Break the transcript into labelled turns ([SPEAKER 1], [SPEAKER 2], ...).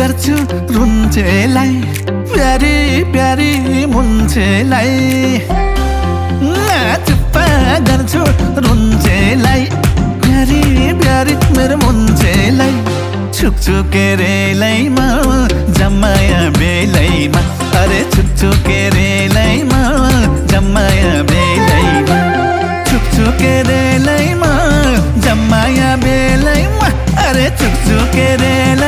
[SPEAKER 1] गर्छु रुन्छेलाई प्यारी प्यारी मुन्छेलाई चुप्पा गर्छु रुन्छेलाई प्यारी प्यारी मेरो मुन्छेलाई छुक्छु केरेलैमा जम्माया बेलैमा अरे छुक्छु केरेलैमा जम्माया बेलैमा छुक्छु केरेलैमा जम्माया बेलैमा अरे छुक्छु केरेलै